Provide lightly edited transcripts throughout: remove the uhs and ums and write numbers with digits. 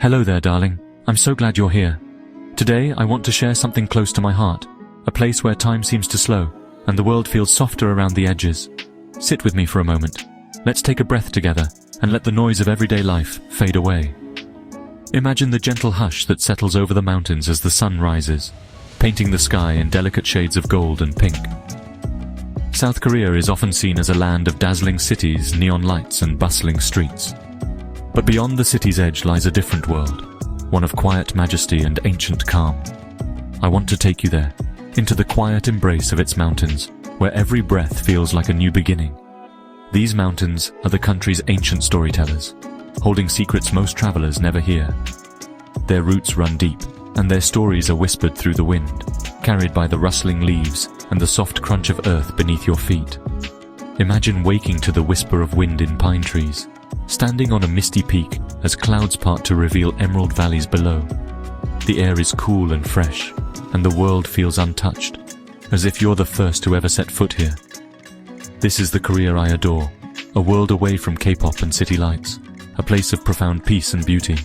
Hello there, darling. I'm so glad you're here. Today, I want to share something close to my heart, a place where time seems to slow, and the world feels softer around the edges. Sit with me for a moment. Let's take a breath together, and let the noise of everyday life fade away. Imagine the gentle hush that settles over the mountains as the sun rises, painting the sky in delicate shades of gold and pink. South Korea is often seen as a land of dazzling cities, neon lights, and bustling streets. But beyond the city's edge lies a different world, one of quiet majesty and ancient calm. I want to take you there, into the quiet embrace of its mountains, where every breath feels like a new beginning. These mountains are the country's ancient storytellers, holding secrets most travelers never hear. Their roots run deep, and their stories are whispered through the wind, carried by the rustling leaves and the soft crunch of earth beneath your feet. Imagine waking to the whisper of wind in pine trees, standing on a misty peak as clouds part to reveal emerald valleys below. The air is cool and fresh, and the world feels untouched, as if you're the first to ever set foot here. This is the Korea I adore, a world away from K-pop and city lights, a place of profound peace and beauty.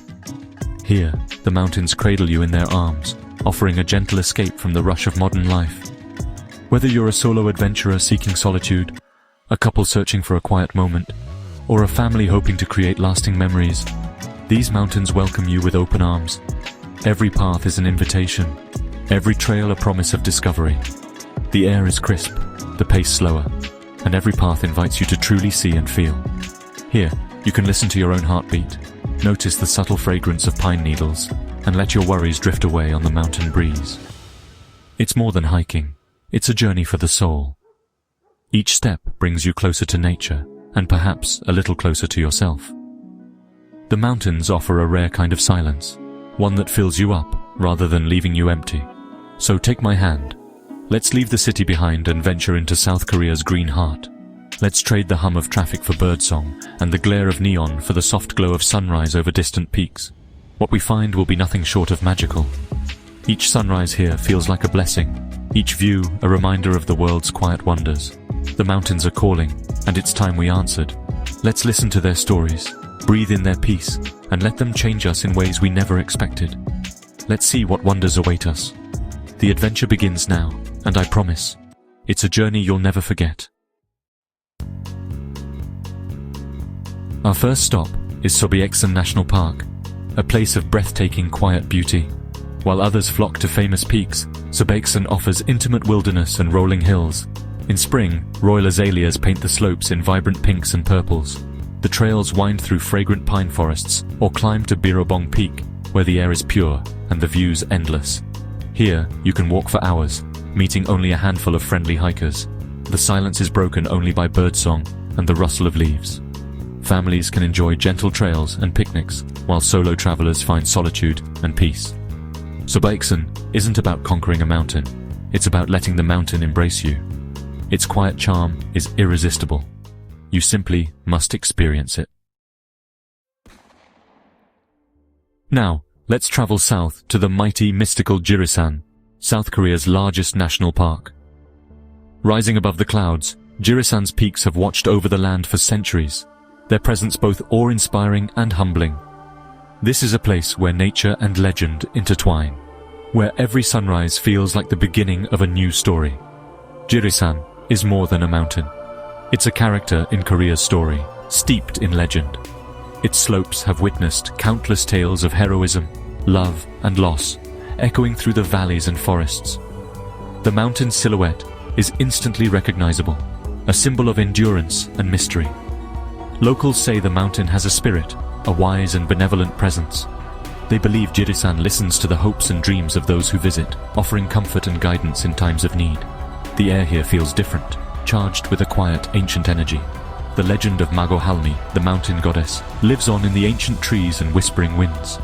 Here, the mountains cradle you in their arms, offering a gentle escape from the rush of modern life. Whether you're a solo adventurer seeking solitude, a couple searching for a quiet moment, or a family hoping to create lasting memories, these mountains welcome you with open arms. Every path is an invitation, every trail a promise of discovery. The air is crisp, the pace slower, and every path invites you to truly see and feel. Here, you can listen to your own heartbeat, notice the subtle fragrance of pine needles, and let your worries drift away on the mountain breeze. It's more than hiking, it's a journey for the soul. Each step brings you closer to nature, and perhaps a little closer to yourself. The mountains offer a rare kind of silence, one that fills you up rather than leaving you empty. So take my hand. Let's leave the city behind and venture into South Korea's green heart. Let's trade the hum of traffic for birdsong and the glare of neon for the soft glow of sunrise over distant peaks. What we find will be nothing short of magical. Each sunrise here feels like a blessing, each view a reminder of the world's quiet wonders. The mountains are calling, and it's time we answered. Let's listen to their stories, breathe in their peace, and let them change us in ways we never expected. Let's see what wonders await us. The adventure begins now, and I promise, it's a journey you'll never forget. Our first stop is Seoraksan National Park, a place of breathtaking quiet beauty. While others flock to famous peaks, Seoraksan offers intimate wilderness and rolling hills. In spring, royal azaleas paint the slopes in vibrant pinks and purples. The trails wind through fragrant pine forests or climb to Birobong Peak, where the air is pure and the views endless. Here, you can walk for hours, meeting only a handful of friendly hikers. The silence is broken only by birdsong and the rustle of leaves. Families can enjoy gentle trails and picnics, while solo travelers find solitude and peace. Seoraksan isn't about conquering a mountain, it's about letting the mountain embrace you. Its quiet charm is irresistible. You simply must experience it. Now, let's travel south to the mighty mystical Jirisan, South Korea's largest national park. Rising above the clouds, Jirisan's peaks have watched over the land for centuries, their presence both awe-inspiring and humbling. This is a place where nature and legend intertwine, where every sunrise feels like the beginning of a new story. Jirisan is more than a mountain. It's a character in Korea's story, steeped in legend. Its slopes have witnessed countless tales of heroism, love, and loss, echoing through the valleys and forests. The mountain's silhouette is instantly recognizable, a symbol of endurance and mystery. Locals say the mountain has a spirit, a wise and benevolent presence. They believe Jirisan listens to the hopes and dreams of those who visit, offering comfort and guidance in times of need. The air here feels different, charged with a quiet, ancient energy. The legend of Magohalmi, the mountain goddess, lives on in the ancient trees and whispering winds.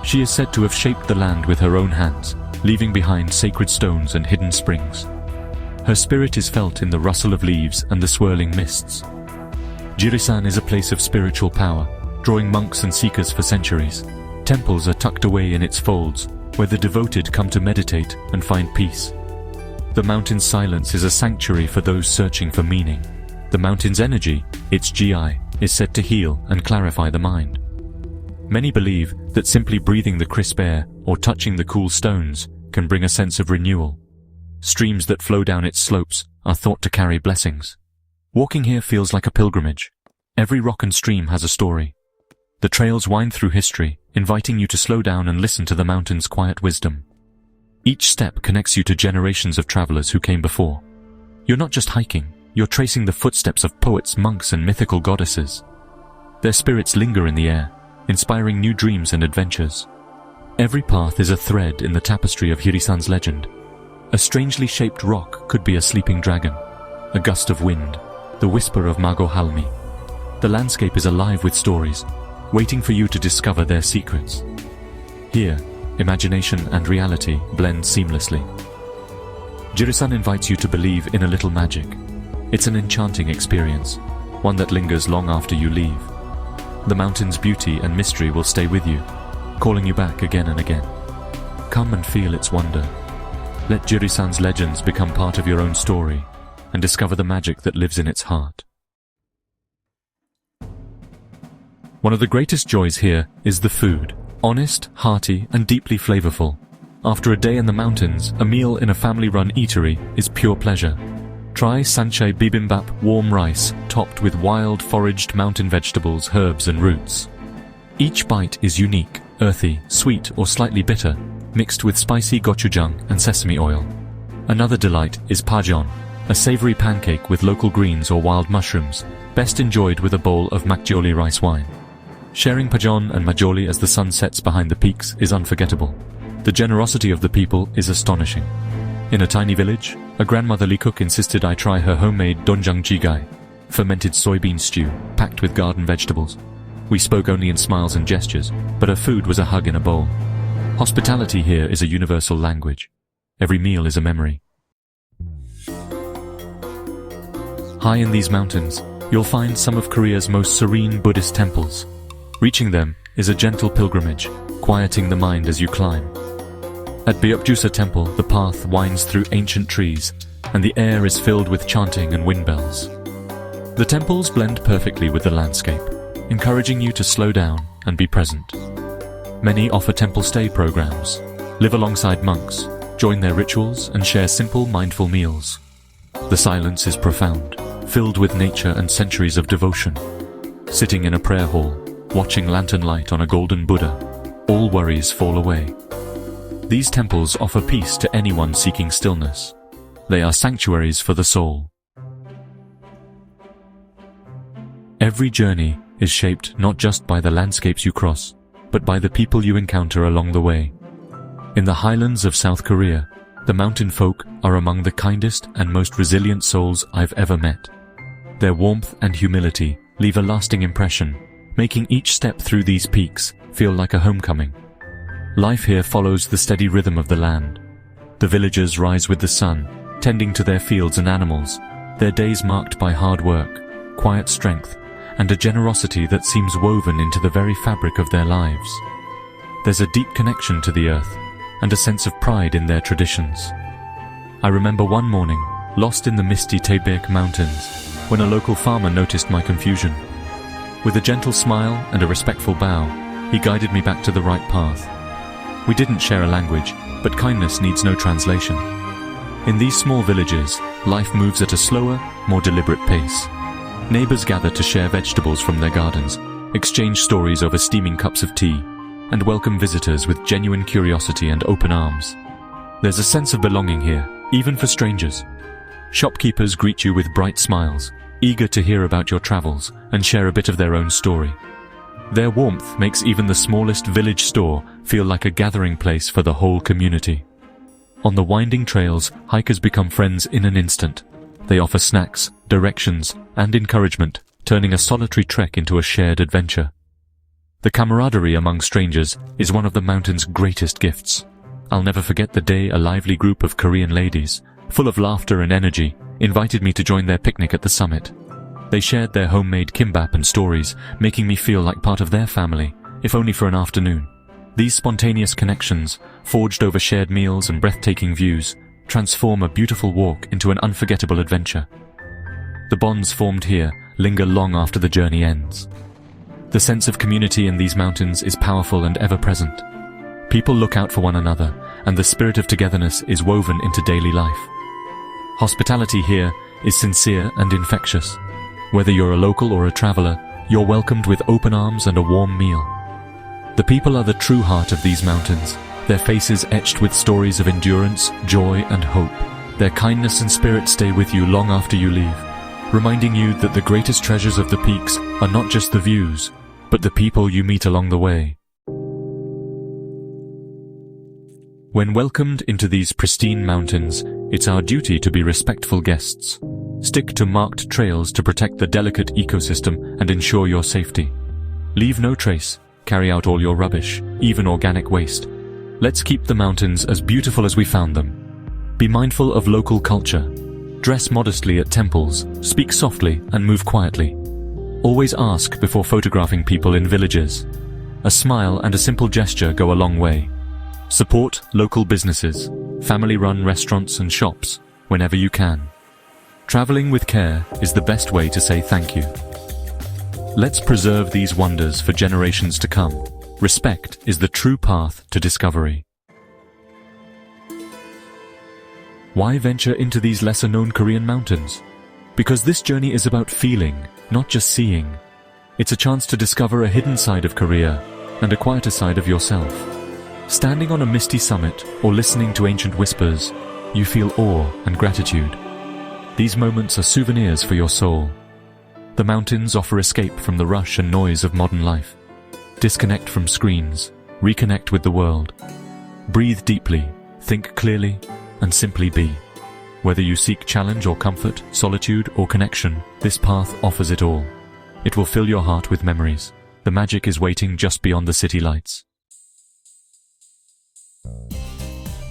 She is said to have shaped the land with her own hands, leaving behind sacred stones and hidden springs. Her spirit is felt in the rustle of leaves and the swirling mists. Jirisan is a place of spiritual power, drawing monks and seekers for centuries. Temples are tucked away in its folds, where the devoted come to meditate and find peace. The mountain's silence is a sanctuary for those searching for meaning. The mountain's energy, its GI, is said to heal and clarify the mind. Many believe that simply breathing the crisp air or touching the cool stones can bring a sense of renewal. Streams that flow down its slopes are thought to carry blessings. Walking here feels like a pilgrimage. Every rock and stream has a story. The trails wind through history, inviting you to slow down and listen to the mountain's quiet wisdom. Each step connects you to generations of travelers who came before. You're not just hiking, you're tracing the footsteps of poets, monks, and mythical goddesses. Their spirits linger in the air, inspiring new dreams and adventures. Every path is a thread in the tapestry of Jirisan's legend. A strangely shaped rock could be a sleeping dragon, a gust of wind, the whisper of Mago Halmi. The landscape is alive with stories, waiting for you to discover their secrets. Here, imagination and reality blend seamlessly. Jirisan invites you to believe in a little magic. It's an enchanting experience, one that lingers long after you leave. The mountain's beauty and mystery will stay with you, calling you back again and again. Come and feel its wonder. Let Jirisan's legends become part of your own story and discover the magic that lives in its heart. One of the greatest joys here is the food. Honest, hearty, and deeply flavorful. After a day in the mountains, a meal in a family-run eatery is pure pleasure. Try sanchai bibimbap, warm rice, topped with wild foraged mountain vegetables, herbs, and roots. Each bite is unique, earthy, sweet, or slightly bitter, mixed with spicy gochujang and sesame oil. Another delight is pajeon, a savory pancake with local greens or wild mushrooms, best enjoyed with a bowl of makgeolli rice wine. Sharing pajeon and majoli as the sun sets behind the peaks is unforgettable. The generosity of the people is astonishing. In a tiny village, a grandmotherly cook insisted I try her homemade doenjang jigae, fermented soybean stew packed with garden vegetables. We spoke only in smiles and gestures, but her food was a hug in a bowl. Hospitality here is a universal language. Every meal is a memory. High in these mountains, you'll find some of Korea's most serene Buddhist temples. Reaching them is a gentle pilgrimage, quieting the mind as you climb. At Byeopjusa Temple, the path winds through ancient trees, and the air is filled with chanting and wind bells. The temples blend perfectly with the landscape, encouraging you to slow down and be present. Many offer temple stay programs, live alongside monks, join their rituals, and share simple, mindful meals. The silence is profound, filled with nature and centuries of devotion. Sitting in a prayer hall, watching lantern light on a golden Buddha, all worries fall away. These temples offer peace to anyone seeking stillness. They are sanctuaries for the soul. Every journey is shaped not just by the landscapes you cross, but by the people you encounter along the way. In the highlands of South Korea, the mountain folk are among the kindest and most resilient souls I've ever met. Their warmth and humility leave a lasting impression, making each step through these peaks feel like a homecoming. Life here follows the steady rhythm of the land. The villagers rise with the sun, tending to their fields and animals, their days marked by hard work, quiet strength, and a generosity that seems woven into the very fabric of their lives. There's a deep connection to the earth, and a sense of pride in their traditions. I remember one morning, lost in the misty Taebaek Mountains, when a local farmer noticed my confusion. With a gentle smile and a respectful bow, he guided me back to the right path. We didn't share a language, but kindness needs no translation. In these small villages, life moves at a slower, more deliberate pace. Neighbors gather to share vegetables from their gardens, exchange stories over steaming cups of tea, and welcome visitors with genuine curiosity and open arms. There's a sense of belonging here, even for strangers. Shopkeepers greet you with bright smiles, eager to hear about your travels and share a bit of their own story. Their warmth makes even the smallest village store feel like a gathering place for the whole community. On the winding trails, hikers become friends in an instant. They offer snacks, directions, and encouragement, turning a solitary trek into a shared adventure. The camaraderie among strangers is one of the mountain's greatest gifts. I'll never forget the day a lively group of Korean ladies, full of laughter and energy, invited me to join their picnic at the summit. They shared their homemade kimbap and stories, making me feel like part of their family, if only for an afternoon. These spontaneous connections, forged over shared meals and breathtaking views, transform a beautiful walk into an unforgettable adventure. The bonds formed here linger long after the journey ends. The sense of community in these mountains is powerful and ever-present. People look out for one another, and the spirit of togetherness is woven into daily life. Hospitality here is sincere and infectious. Whether you're a local or a traveler, you're welcomed with open arms and a warm meal. The people are the true heart of these mountains, their faces etched with stories of endurance, joy, and hope. Their kindness and spirit stay with you long after you leave, reminding you that the greatest treasures of the peaks are not just the views, but the people you meet along the way. When welcomed into these pristine mountains, it's our duty to be respectful guests. Stick to marked trails to protect the delicate ecosystem and ensure your safety. Leave no trace. Carry out all your rubbish, even organic waste. Let's keep the mountains as beautiful as we found them. Be mindful of local culture. Dress modestly at temples, speak softly, and move quietly. Always ask before photographing people in villages. A smile and a simple gesture go a long way. Support local businesses, family-run restaurants and shops whenever you can. Traveling with care is the best way to say thank you. Let's preserve these wonders for generations to come. Respect is the true path to discovery. Why venture into these lesser-known Korean mountains? Because this journey is about feeling, not just seeing. It's a chance to discover a hidden side of Korea and a quieter side of yourself. Standing on a misty summit or listening to ancient whispers, you feel awe and gratitude. These moments are souvenirs for your soul. The mountains offer escape from the rush and noise of modern life. Disconnect from screens, reconnect with the world. Breathe deeply, think clearly, and simply be. Whether you seek challenge or comfort, solitude or connection, this path offers it all. It will fill your heart with memories. The magic is waiting just beyond the city lights.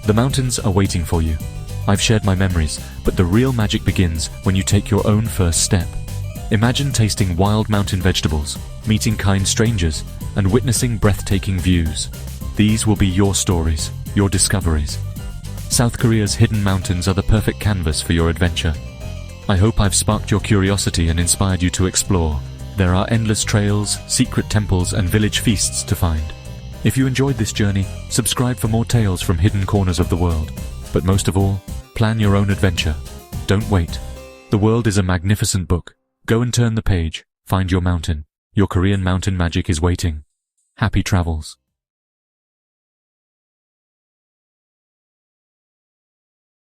The mountains are waiting for you. I've shared my memories, but the real magic begins when you take your own first step. Imagine tasting wild mountain vegetables, meeting kind strangers, and witnessing breathtaking views. These will be your stories, your discoveries. South Korea's hidden mountains are the perfect canvas for your adventure. I hope I've sparked your curiosity and inspired you to explore. There are endless trails, secret temples, and village feasts to find. If you enjoyed this journey, subscribe for more tales from hidden corners of the world. But most of all, plan your own adventure. Don't wait. The world is a magnificent book. Go and turn the page, find your mountain. Your Korean mountain magic is waiting. Happy travels.